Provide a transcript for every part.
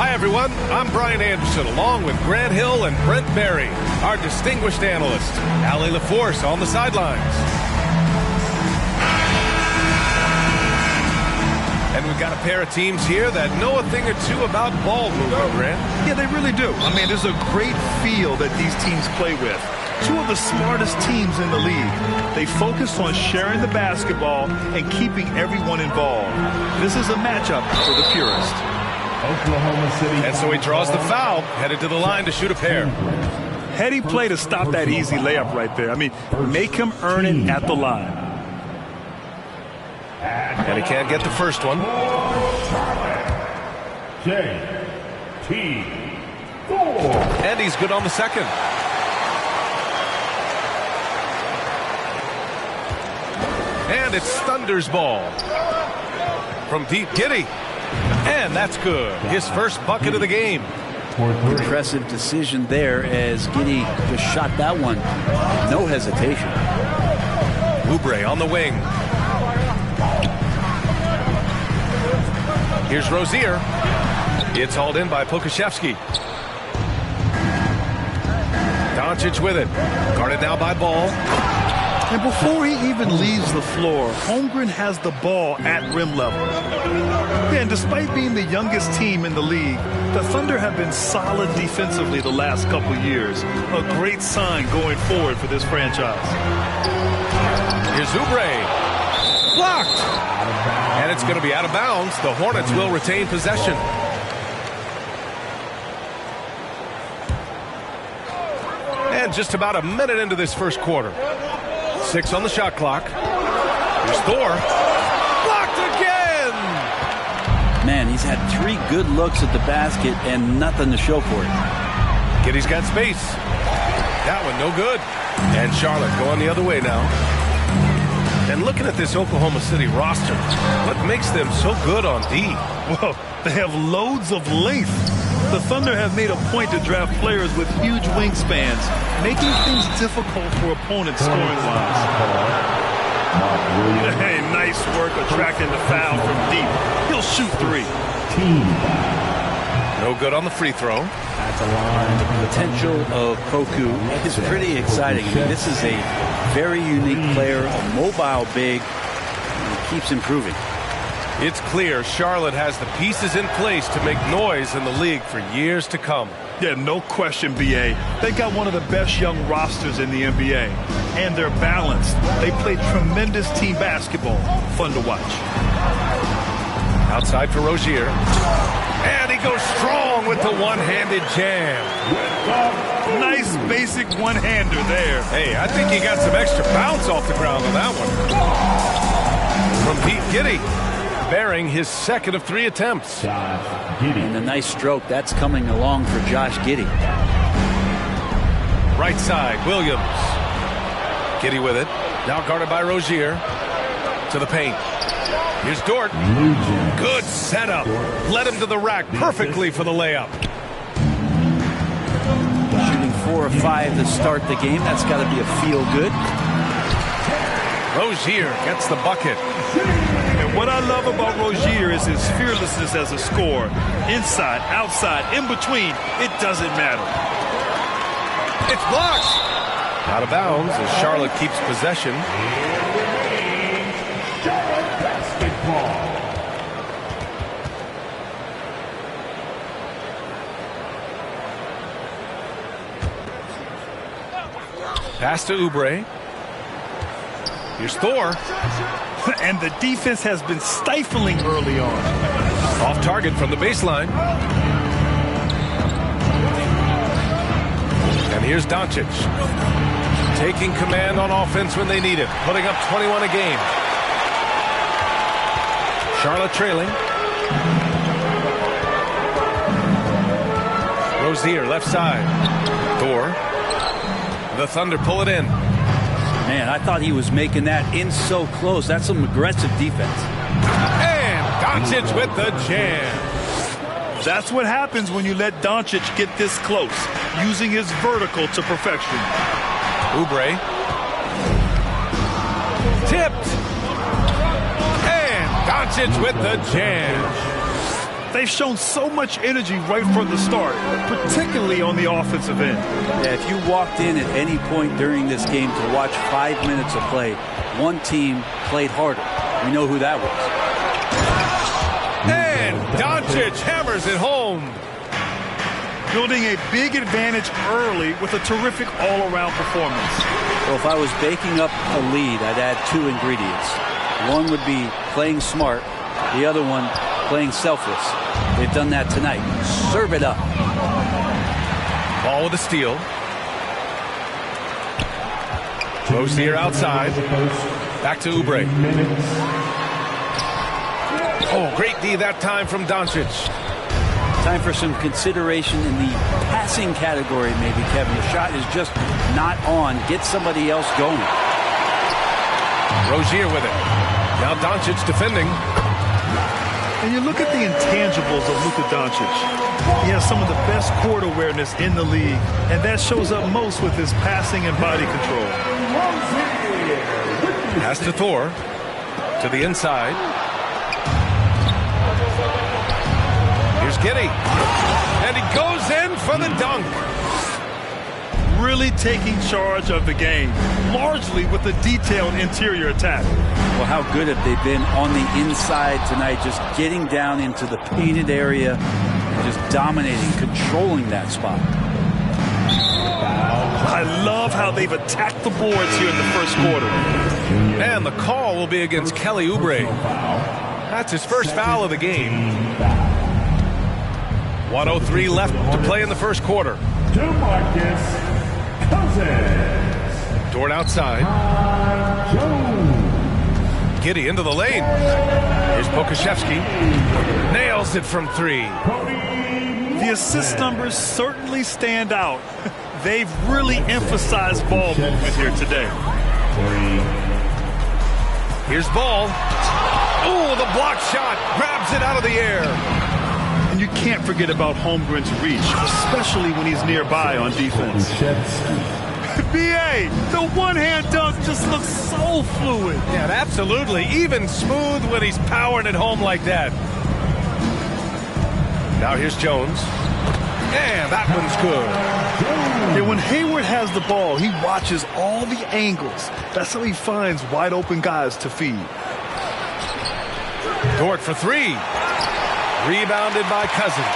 Hi, everyone. I'm Brian Anderson, along with Grant Hill and Brent Berry, our distinguished analyst. Allie LaForce on the sidelines. And we've got a pair of teams here that know a thing or two about ball movement, Grant. Yeah, they really do. I mean, there's a great feel that these teams play with. Two of the smartest teams in the league. They focus on sharing the basketball and keeping everyone involved. This is a matchup for the purist. Oklahoma City. And so he draws the foul, headed to the line to shoot a pair. Heady play to stop that easy layup right there. I mean, make him earn it at the line. And he can't get the first one. And he's good on the second. And it's Thunder's ball. From deep, Giddey. And that's good. His first bucket of the game. Impressive decision there as Giddey just shot that one. No hesitation. Oubre on the wing. Here's Rozier. It's hauled in by Pokashevsky. Doncic with it. Guarded now by Ball. And before he even leaves the floor, Holmgren has the ball at rim level. And despite being the youngest team in the league, the Thunder have been solid defensively the last couple years. A great sign going forward for this franchise. Here's Oubre. Blocked. And it's going to be out of bounds. The Hornets will retain possession. And just about a minute into this first quarter. 6 on the shot clock. Here's Thor. Blocked again! Man, he's had 3 good looks at the basket and nothing to show for it. Giddey's got space. That one no good. And Charlotte going the other way now. And looking at this Oklahoma City roster, what makes them so good on D? Well, they have loads of length. The Thunder have made a point to draft players with huge wingspans, making things difficult for opponents scoring-wise. Hey, nice work attracting the foul from deep. He'll shoot 3. No good on the free throw. The potential of Poku is pretty exciting. I mean, this is a very unique player, a mobile big, and he keeps improving. It's clear Charlotte has the pieces in place to make noise in the league for years to come. Yeah, no question, B.A. They got one of the best young rosters in the NBA. And they're balanced. They play tremendous team basketball. Fun to watch. Outside for Rozier. And he goes strong with the one-handed jam. Nice basic one-hander there. Hey, I think he got some extra bounce off the ground on that one. From Pete Giddey. Bearing his second of 3 attempts. And a nice stroke. That's coming along for Josh Giddey. Right side, Williams. Giddey with it. Now guarded by Rozier. To the paint. Here's Dort. Good setup. Led him to the rack perfectly for the layup. Shooting 4 of 5 to start the game. That's got to be a feel-good. Rozier gets the bucket. And what I love about Rozier is his fearlessness as a scorer. Inside, outside, in between, it doesn't matter. It's blocked. Out of bounds as Charlotte keeps possession. Pass to Oubre. Here's Thor. And the defense has been stifling early on. Off target from the baseline. And here's Doncic. Taking command on offense when they need it. Putting up 21 a game. Charlotte trailing. Rozier left side. Thor. The Thunder pull it in. Man, I thought he was making that in so close. That's some aggressive defense. And Doncic with the jam. That's what happens when you let Doncic get this close, using his vertical to perfection. Oubre. Tipped. And Doncic with the jam. They've shown so much energy right from the start, particularly on the offensive end. Yeah, if you walked in at any point during this game to watch 5 minutes of play, one team played harder. We know who that was. And Doncic hammers it home. Building a big advantage early with a terrific all-around performance. Well, if I was baking up a lead, I'd add 2 ingredients. One would be playing smart. The other one, playing selfless. They've done that tonight. Serve it up. Ball with a steal. Rozier outside. Back to Oubre. Oh, great D that time from Doncic. Time for some consideration in the passing category, maybe, Kevin. The shot is just not on. Get somebody else going. Rozier with it. Now Doncic defending. And you look at the intangibles of Luka Doncic. He has some of the best court awareness in the league, and that shows up most with his passing and body control. Pass to Thor. To the inside. Here's Giddey. And he goes in for the dunk. Really taking charge of the game, largely with a detailed interior attack. Well, how good have they been on the inside tonight, just getting down into the painted area and just dominating, controlling that spot. I love how they've attacked the boards here in the first quarter. And the call will be against Kelly Oubre. That's his first foul of the game. 1:03 left to play in the first quarter. Dort outside. Giddey into the lane. Here's Pokashevsky. Nails it from 3. The assist numbers certainly stand out. They've really emphasized ball movement here today. Here's Ball. Oh, the block shot. Grabs it out of the air. And you can't forget about Holmgren's reach, especially when he's nearby on defense. B.A., the one-hand dunk just looks so fluid. Yeah, absolutely. Even smooth when he's powering it home like that. Now here's Jones. And that one's good. And when Hayward has the ball, he watches all the angles. That's how he finds wide-open guys to feed. Dort for 3. Rebounded by Cousins.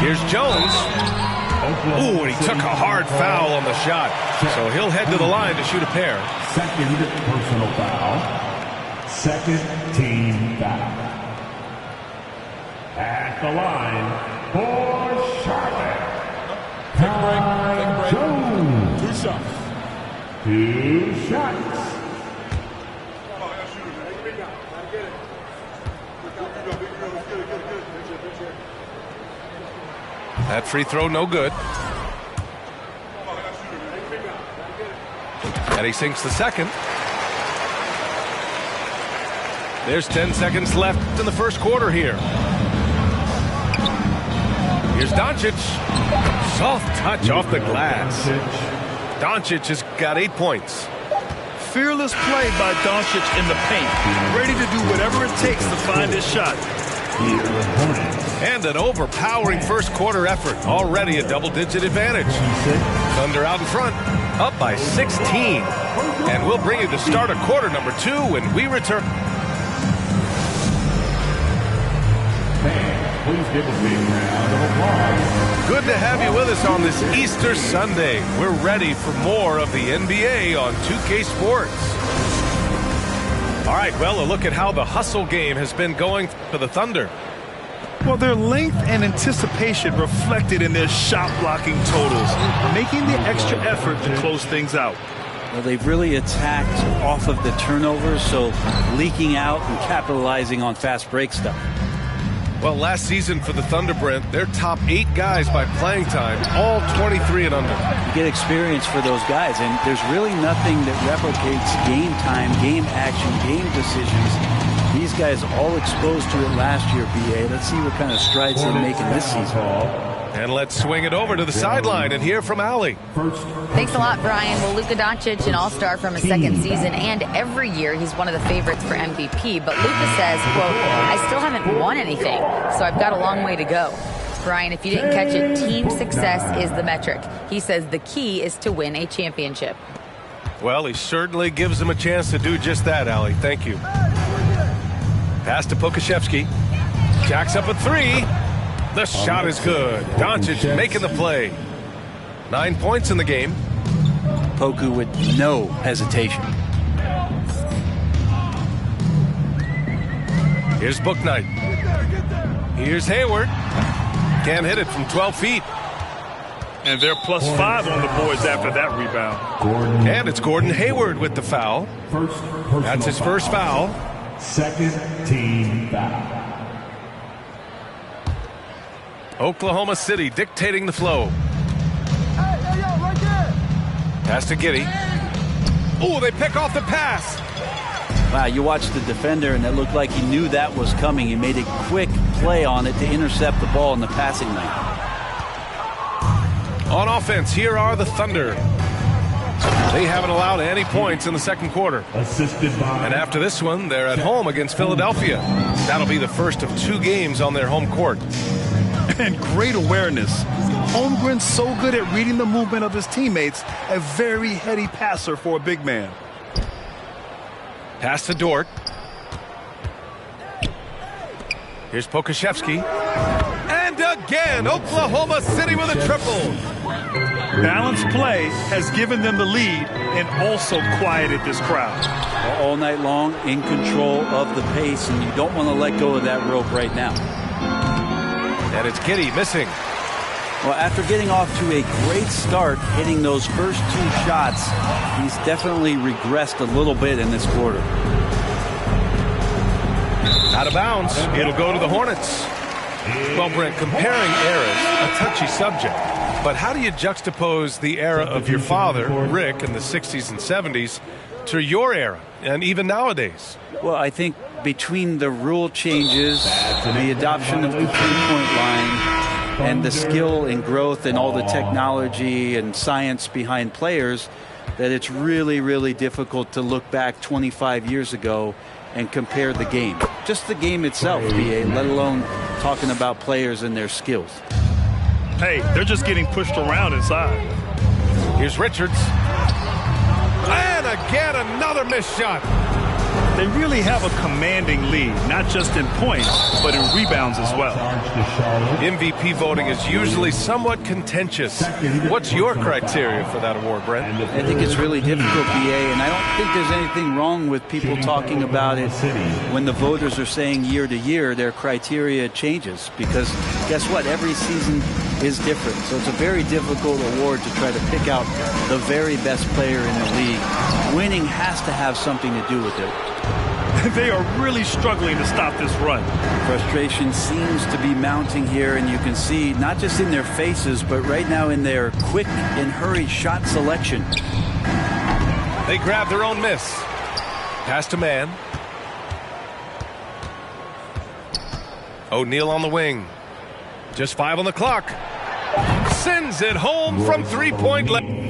Here's Jones. Ooh, and he took a hard foul on the shot. So he'll head to the line to shoot a pair. Second personal foul. Second team foul. At the line for Charlotte. Jones. 2 shots. 2 shots. That free throw no good. And he sinks the second. There's 10 seconds left in the first quarter here. Here's Doncic. Soft touch off the glass. Doncic has got 8 points. Fearless play by Doncic in the paint. Ready to do whatever it takes to find his shot. And an overpowering first quarter effort. Already a double-digit advantage. Thunder out in front. Up by 16. And we'll bring you the start of quarter number 2 when we return. Please give a big round of applause. Good to have you with us on this Easter Sunday. We're ready for more of the NBA on 2K Sports. All right, well, a look at how the hustle game has been going for the Thunder. Well, their length and anticipation reflected in their shot blocking totals, making the extra effort to close things out. Well, they've really attacked off of the turnovers, so leaking out and capitalizing on fast break stuff. Well, last season for the Thunder, Brent, their top 8 guys by playing time, all 23 and under. You get experience for those guys, and there's really nothing that replicates game time, game action, game decisions. These guys all exposed to it last year, B.A. Let's see what kind of strides they're making this season. And let's swing it over to the sideline and hear from Allie. Thanks a lot, Brian. Well, Luka Doncic, an all-star from his second season, and every year he's one of the favorites for MVP. But Luka says, quote, I still haven't won anything, so I've got a long way to go. Brian, if you didn't catch it, team success is the metric. He says the key is to win a championship. Well, he certainly gives them a chance to do just that, Allie. Thank you. Pass to Pokashevsky. Jacks up a three. The shot is good. Doncic making the play. 9 points in the game. Poku with no hesitation. Here's Bouknight. Here's Hayward. Can't hit it from 12 feet. And they're +5 on the boards after that rebound. And it's Gordon Hayward with the foul. That's his first foul. Second team foul. Oklahoma City dictating the flow. Pass to Giddey. Oh, they pick off the pass. Wow, you watched the defender, and it looked like he knew that was coming. He made a quick play on it to intercept the ball in the passing lane. On offense, here are the Thunder. They haven't allowed any points in the second quarter. Assisted by. And after this one, they're at home against Philadelphia. That'll be the first of 2 games on their home court. And great awareness. Holmgren's so good at reading the movement of his teammates, a very heady passer for a big man. Pass to Dort. Here's Pokashevsky. And again, Oklahoma City with a triple. Balanced play has given them the lead and also quieted this crowd. All night long, in control of the pace, and you don't want to let go of that rope right now. And it's Giddey missing. Well, after getting off to a great start, hitting those first 2 shots, he's definitely regressed a little bit in this quarter. Out of bounds. It'll go to the Hornets. Well, Brent, comparing eras, a touchy subject. But how do you juxtapose the era of your father, Rick, in the 60s and 70s to your era, and even nowadays? Well, I think between the rule changes, the adoption of the three-point line, and the skill and growth and all the technology and science behind players, that it's really, really difficult to look back 25 years ago and compare the game. Just the game itself, BA, let alone talking about players and their skills. Hey, they're just getting pushed around inside. Here's Richards. And again, another missed shot. They really have a commanding lead, not just in points, but in rebounds as well. MVP voting is usually somewhat contentious. What's your criteria for that award, Brent? I think it's really difficult, BA, and I don't think there's anything wrong with people talking about it when the voters are saying year to year their criteria changes, because guess what? Every season is different. So it's a very difficult award to try to pick out the very best player in the league. Winning has to have something to do with it. They are really struggling to stop this run. Frustration seems to be mounting here, and you can see not just in their faces, but right now in their quick and hurried shot selection. They grab their own miss. Pass to Mann. O'Neal on the wing. Just 5 on the clock. Sends it home from 3-point land.